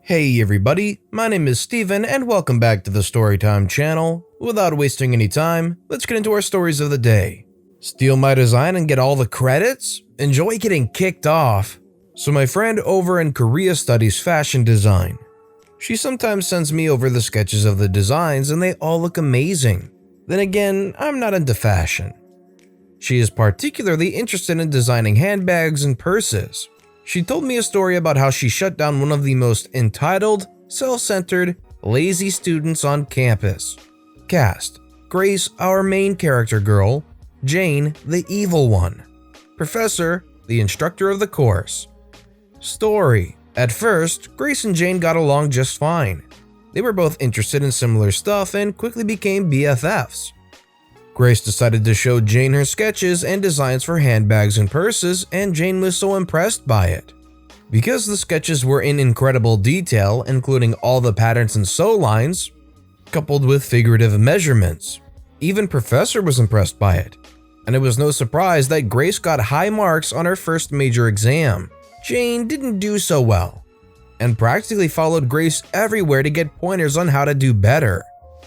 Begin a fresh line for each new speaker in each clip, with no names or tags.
Hey everybody, my name is Steven and welcome back to the Storytime channel. Without wasting any time, let's get into our stories of the day. Steal my design and get all the credits? Enjoy getting kicked off. So my friend over in Korea studies fashion design. She sometimes sends me over the sketches of the designs and they all look amazing. Then again, I'm not into fashion. She is particularly interested in designing handbags and purses. She told me a story about how she shut down one of the most entitled, self-centered, lazy students on campus. Cast: Grace, our main character girl; Jane, the evil one; Professor, the instructor of the course. Story: At first, Grace and Jane got along just fine. They were both interested in similar stuff and quickly became BFFs. Grace decided to show Jane her sketches and designs for handbags and purses, and Jane was so impressed by it. Because the sketches were in incredible detail, including all the patterns and sew lines, coupled with figurative measurements, even Professor was impressed by it. And it was no surprise that Grace got high marks on her first major exam. Jane didn't do so well, and practically followed Grace everywhere to get pointers on how to do better.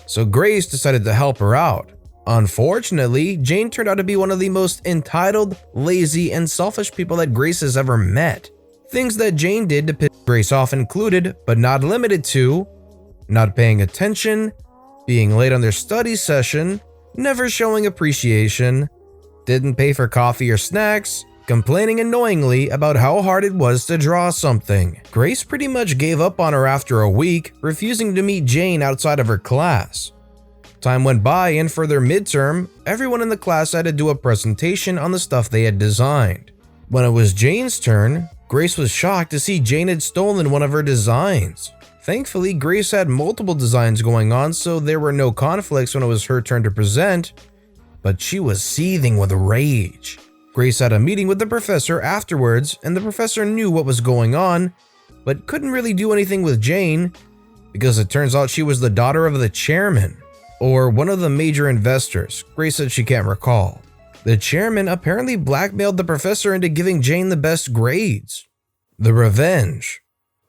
So Grace decided to help her out. Unfortunately, Jane turned out to be one of the most entitled, lazy, and selfish people that Grace has ever met. Things that Jane did to piss Grace off included, but not limited to, not paying attention, being late on their study session, never showing appreciation, didn't pay for coffee or snacks, complaining annoyingly about how hard it was to draw something. Grace pretty much gave up on her after a week, refusing to meet Jane outside of her class. Time went by, and for their midterm, everyone in the class had to do a presentation on the stuff they had designed. When it was Jane's turn, Grace was shocked to see Jane had stolen one of her designs. Thankfully, Grace had multiple designs going on, so there were no conflicts when it was her turn to present, but she was seething with rage. Grace had a meeting with the professor afterwards, and the professor knew what was going on, but couldn't really do anything with Jane, because it turns out she was the daughter of the chairman. Or one of the major investors. Grace said she can't recall. The chairman apparently blackmailed the professor into giving Jane the best grades. The revenge.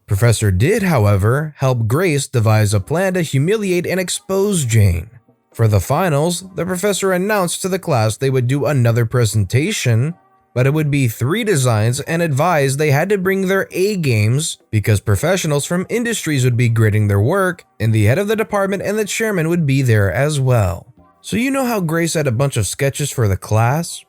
Professor did, however, help Grace devise a plan to humiliate and expose Jane. For the finals, the professor announced to the class they would do another presentation, but it would be 3 designs and advised they had to bring their A games because professionals from industries would be grading their work, and the head of the department and the chairman would be there as well. So you know how Grace had a bunch of sketches for the class?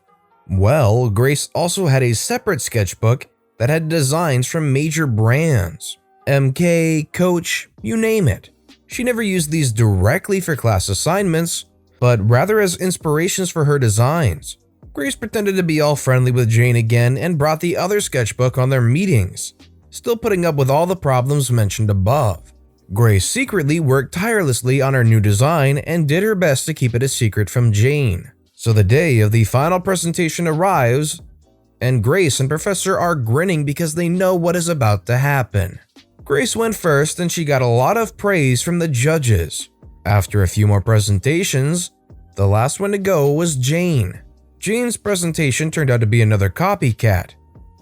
Well, Grace also had a separate sketchbook that had designs from major brands. MK, Coach, you name it. She never used these directly for class assignments, but rather as inspirations for her designs. Grace pretended to be all friendly with Jane again and brought the other sketchbook on their meetings, still putting up with all the problems mentioned above. Grace secretly worked tirelessly on her new design and did her best to keep it a secret from Jane. So the day of the final presentation arrives, and Grace and Professor are grinning because they know what is about to happen. Grace went first and she got a lot of praise from the judges. After a few more presentations, the last one to go was Jane. Jane's presentation turned out to be another copycat,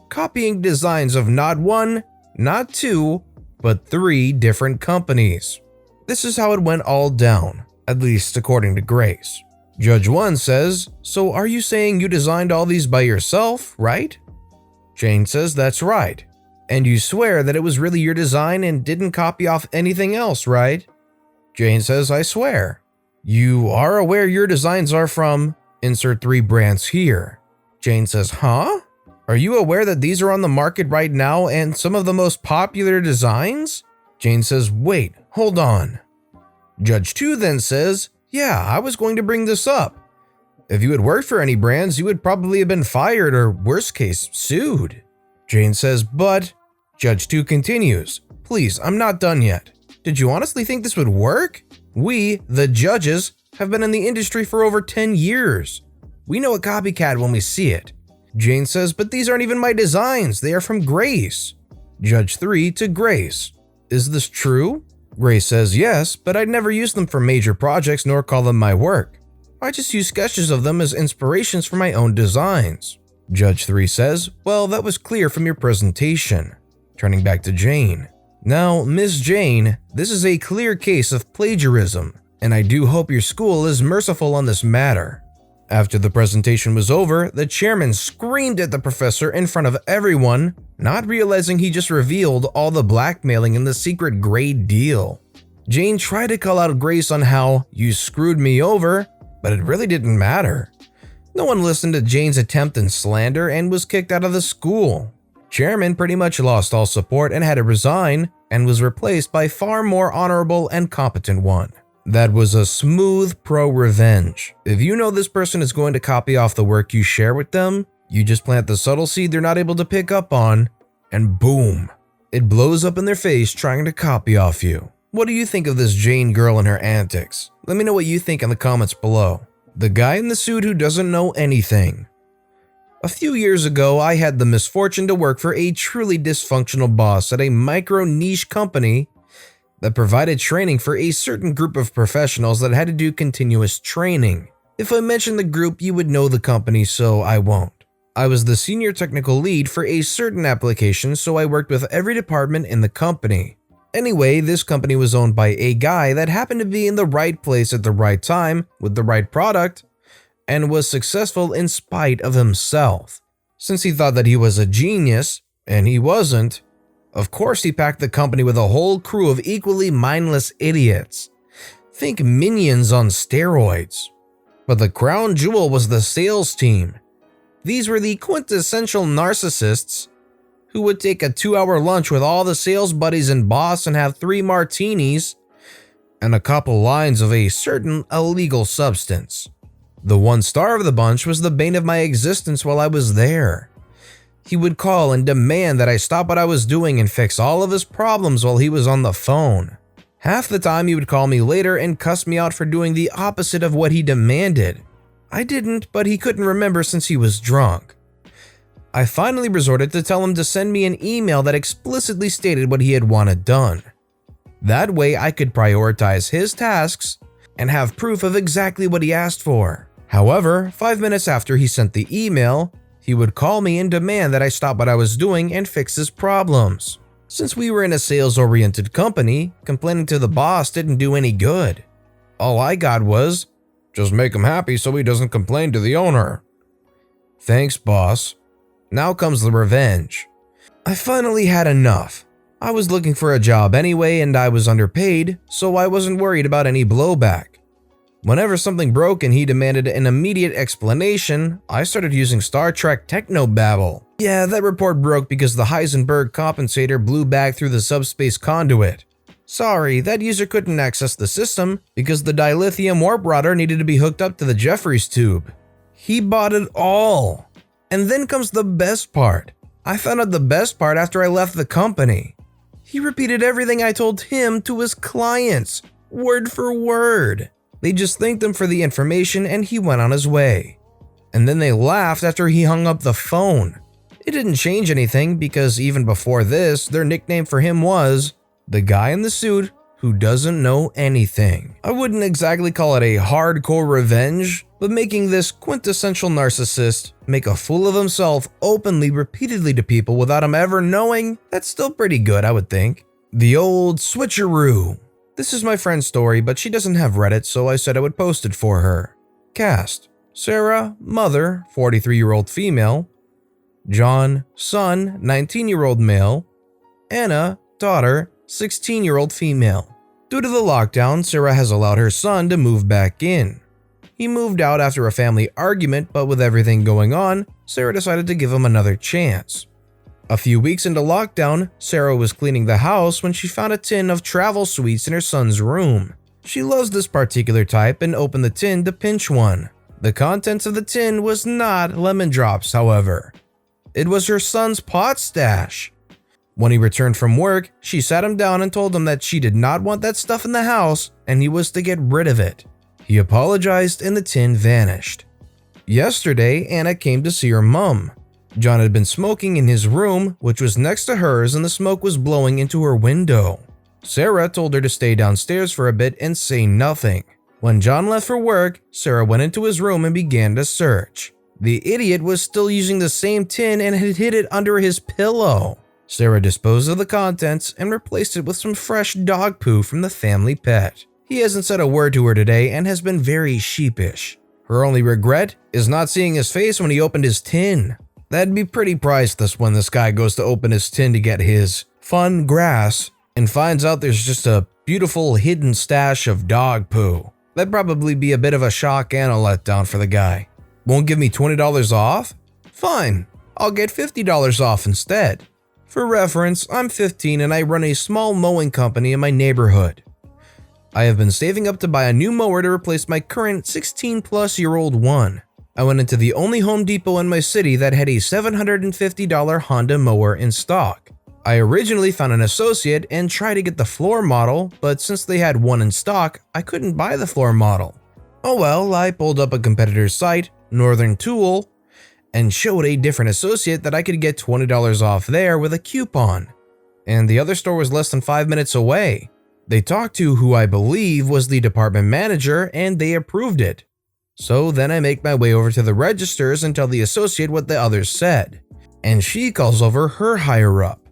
copying designs of not 1, not 2, but 3 different companies. This is how it went all down, at least according to Grace. Judge 1 says, "So are you saying you designed all these by yourself, right?" Jane says, "That's right. And you swear that it was really your design and didn't copy off anything else, right?" Jane says, "I swear." "You are aware your designs are from insert 3 brands here." Jane says, "Huh? Are you aware that these are on the market right now and some of the most popular designs?" Jane says, "Wait, hold on." Judge 2 then says, "Yeah, I was going to bring this up. If you had worked for any brands, you would probably have been fired or, worst case, sued." Jane says, "But..." Judge 2 continues, "Please, I'm not done yet. Did you honestly think this would work? We, the judges, have been in the industry for over 10 years. We know a copycat when we see it." Jane says, "But these aren't even my designs. They are from Grace." Judge 3 to Grace, "Is this true?" Grace says, "Yes, but I'd never use them for major projects nor call them my work. I just use sketches of them as inspirations for my own designs." Judge 3 says, "Well, that was clear from your presentation." Turning back to Jane, Now, Miss Jane, this is a clear case of plagiarism, and I do hope your school is merciful on this matter. After the presentation was over, the chairman screamed at the professor in front of everyone, not realizing he just revealed all the blackmailing in the secret grade deal. Jane tried to call out Grace on how you screwed me over, but it really didn't matter. No one listened to Jane's attempt and slander and was kicked out of the school. Chairman pretty much lost all support and had to resign and was replaced by a far more honorable and competent one. That was a smooth pro-revenge. If you know this person is going to copy off the work you share with them, you just plant the subtle seed they're not able to pick up on, and boom, it blows up in their face trying to copy off you. What do you think of this Jane girl and her antics? Let me know what you think in the comments below. The guy in the suit who doesn't know anything. A few years ago, I had the misfortune to work for a truly dysfunctional boss at a micro-niche company that provided training for a certain group of professionals that had to do continuous training. If I mention the group, you would know the company, so I won't. I was the senior technical lead for a certain application, so I worked with every department in the company. Anyway, this company was owned by a guy that happened to be in the right place at the right time with the right product and was successful in spite of himself. Since he thought that he was a genius, and he wasn't, of course he packed the company with a whole crew of equally mindless idiots. Think minions on steroids. But the crown jewel was the sales team. These were the quintessential narcissists who would take a 2-hour lunch with all the sales buddies and boss and have 3 martinis and a couple lines of a certain illegal substance. The one star of the bunch was the bane of my existence while I was there. He would call and demand that I stop what I was doing and fix all of his problems while he was on the phone. Half the time he would call me later and cuss me out for doing the opposite of what he demanded. I didn't, but he couldn't remember since he was drunk. I finally resorted to tell him to send me an email that explicitly stated what he had wanted done. That way I could prioritize his tasks and have proof of exactly what he asked for. However, 5 minutes after he sent the email, he would call me and demand that I stop what I was doing and fix his problems. Since we were in a sales-oriented company, complaining to the boss didn't do any good. All I got was, just make him happy so he doesn't complain to the owner. Thanks, boss. Now comes the revenge. I finally had enough. I was looking for a job anyway and I was underpaid, so I wasn't worried about any blowback. Whenever something broke and he demanded an immediate explanation, I started using Star Trek Technobabble. Yeah, that report broke because the Heisenberg compensator blew back through the subspace conduit. Sorry, that user couldn't access the system because the dilithium warp router needed to be hooked up to the Jeffries tube. He bought it all. And then comes the best part. I found out the best part after I left the company. He repeated everything I told him to his clients, word for word. They just thanked him for the information and he went on his way. And then they laughed after he hung up the phone. It didn't change anything because even before this, their nickname for him was the guy in the suit who doesn't know anything. I wouldn't exactly call it a hardcore revenge, but making this quintessential narcissist make a fool of himself openly repeatedly to people without him ever knowing, that's still pretty good, I would think. The old switcheroo. This is my friend's story, but she doesn't have Reddit, so I said I would post it for her. Cast: Sarah, mother, 43-year-old female. John, son, 19-year-old male. Anna, daughter, 16-year-old female. Due to the lockdown, Sarah has allowed her son to move back in. He moved out after a family argument, but with everything going on, Sarah decided to give him another chance. A few weeks into lockdown, Sarah was cleaning the house when she found a tin of travel sweets in her son's room. She loves this particular type and opened the tin to pinch one. The contents of the tin was not lemon drops, however. It was her son's pot stash. When he returned from work, she sat him down and told him that she did not want that stuff in the house and he was to get rid of it. He apologized and the tin vanished. Yesterday, Anna came to see her mom. John had been smoking in his room, which was next to hers, and the smoke was blowing into her window. Sarah told her to stay downstairs for a bit and say nothing. When John left for work, Sarah went into his room and began to search. The idiot was still using the same tin and had hid it under his pillow. Sarah disposed of the contents and replaced it with some fresh dog poo from the family pet. He hasn't said a word to her today and has been very sheepish. Her only regret is not seeing his face when he opened his tin. That'd be pretty priceless when this guy goes to open his tin to get his fun grass and finds out there's just a beautiful hidden stash of dog poo. That'd probably be a bit of a shock and a letdown for the guy. Won't give me $20 off? Fine, I'll get $50 off instead. For reference, I'm 15 and I run a small mowing company in my neighborhood. I have been saving up to buy a new mower to replace my current 16-plus-year-old one. I went into the only Home Depot in my city that had a $750 Honda mower in stock. I originally found an associate and tried to get the floor model, but since they had one in stock, I couldn't buy the floor model. Oh well, I pulled up a competitor's site, Northern Tool, and showed a different associate that I could get $20 off there with a coupon. And the other store was less than 5 minutes away. They talked to who I believe was the department manager and they approved it. So then I make my way over to the registers and tell the associate what the others said. And she calls over her higher up.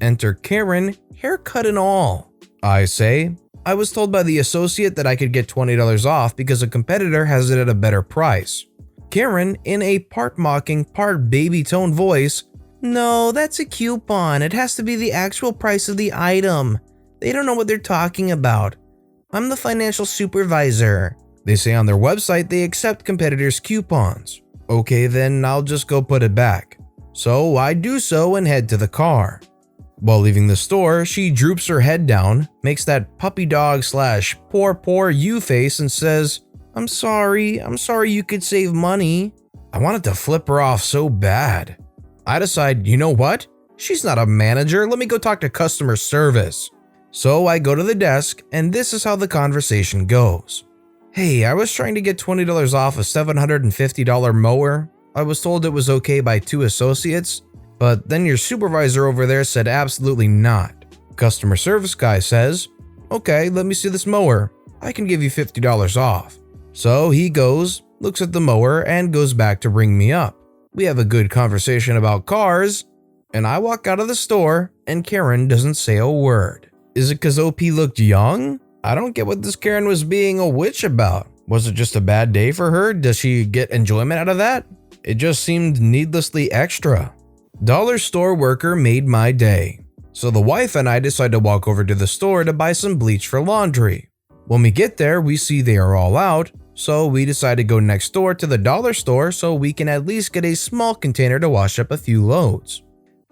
Enter Karen, haircut and all. I say, I was told by the associate that I could get $20 off because a competitor has it at a better price. Karen, in a part mocking, part baby tone voice, no, that's a coupon. It has to be the actual price of the item. They don't know what they're talking about. I'm the financial supervisor. They say on their website they accept competitors' coupons. Okay, then I'll just go put it back. So I do so and head to the car. While leaving the store, she droops her head down, makes that puppy dog / poor you face and says, I'm sorry you could save money. I wanted to flip her off so bad. I decide, you know what? She's not a manager, let me go talk to customer service. So I go to the desk and this is how the conversation goes. Hey, I was trying to get $20 off a $750 mower. I was told it was okay by 2 associates, but then your supervisor over there said absolutely not. Customer service guy says, okay, let me see this mower. I can give you $50 off. So he goes, looks at the mower, and goes back to ring me up. We have a good conversation about cars, and I walk out of the store, and Karen doesn't say a word. Is it because OP looked young? I don't get what this Karen was being a witch about. Was it just a bad day for her? Does she get enjoyment out of that? It just seemed needlessly extra. Dollar store worker made my day. So the wife and I decide to walk over to the store to buy some bleach for laundry. When we get there, we see they are all out, so we decide to go next door to the dollar store so we can at least get a small container to wash up a few loads.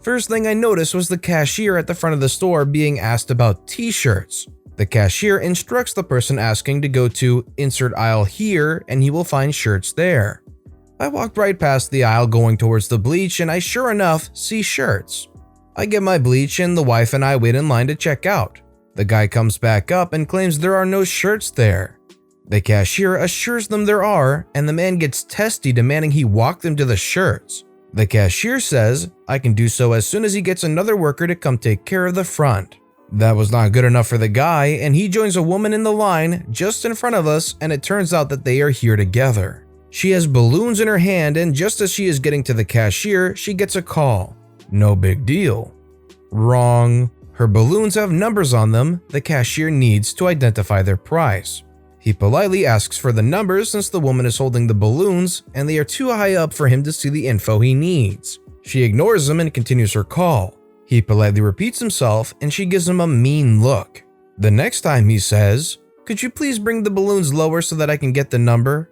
First thing I noticed was the cashier at the front of the store being asked about t-shirts. The cashier instructs the person asking to go to insert aisle here and he will find shirts there. I walked right past the aisle going towards the bleach and I sure enough see shirts. I get my bleach and the wife and I wait in line to check out. The guy comes back up and claims there are no shirts there. The cashier assures them there are and the man gets testy demanding he walk them to the shirts. The cashier says I can do so as soon as he gets another worker to come take care of the front. That was not good enough for the guy and he joins a woman in the line just in front of us and it turns out that they are here together. She has balloons in her hand and just as she is getting to the cashier, she gets a call. No big deal. Wrong. Her balloons have numbers on them the cashier needs to identify their price. He politely asks for the numbers since the woman is holding the balloons and they are too high up for him to see the info he needs. She ignores him and continues her call. He politely repeats himself and she gives him a mean look. The next time he says, "Could you please bring the balloons lower so that I can get the number?"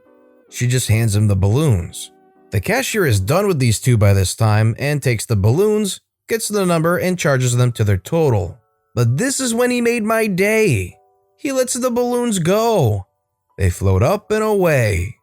She just hands him the balloons. The cashier is done with these two by this time and takes the balloons, gets the number and charges them to their total. But this is when he made my day. He lets the balloons go. They float up and away.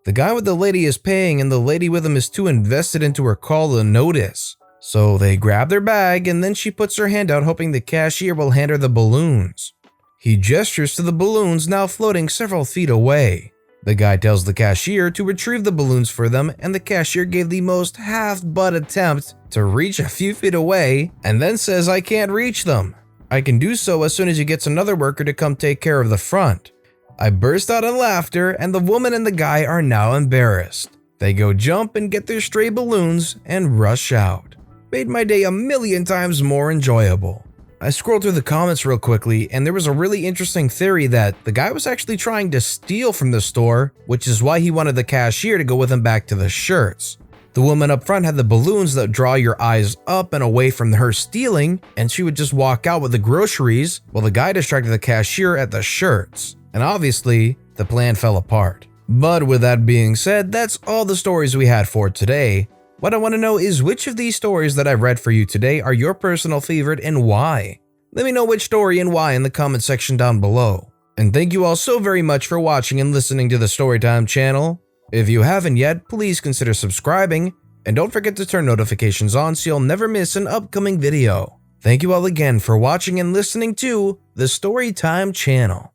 The guy with the lady is paying and the lady with him is too invested into her call to notice. So they grab their bag and then she puts her hand out hoping the cashier will hand her the balloons. He gestures to the balloons now floating several feet away. The guy tells the cashier to retrieve the balloons for them and the cashier gave the most half-butt attempt to reach a few feet away and then says I can't reach them. I can do so as soon as he gets another worker to come take care of the front. I burst out in laughter and the woman and the guy are now embarrassed. They go jump and get their stray balloons and rush out. made my day a million times more enjoyable. I scrolled through the comments real quickly, and there was a really interesting theory that the guy was actually trying to steal from the store, which is why he wanted the cashier to go with him back to the shirts. The woman up front had the balloons that draw your eyes up and away from her stealing, and she would just walk out with the groceries while the guy distracted the cashier at the shirts. And obviously, the plan fell apart. But with that being said, that's all the stories we had for today. What I want to know is which of these stories that I've read for you today are your personal favorite and why? Let me know which story and why in the comment section down below. And thank you all so very much for watching and listening to the Storytime channel. If you haven't yet, please consider subscribing, and don't forget to turn notifications on so you'll never miss an upcoming video. Thank you all again for watching and listening to the Storytime channel.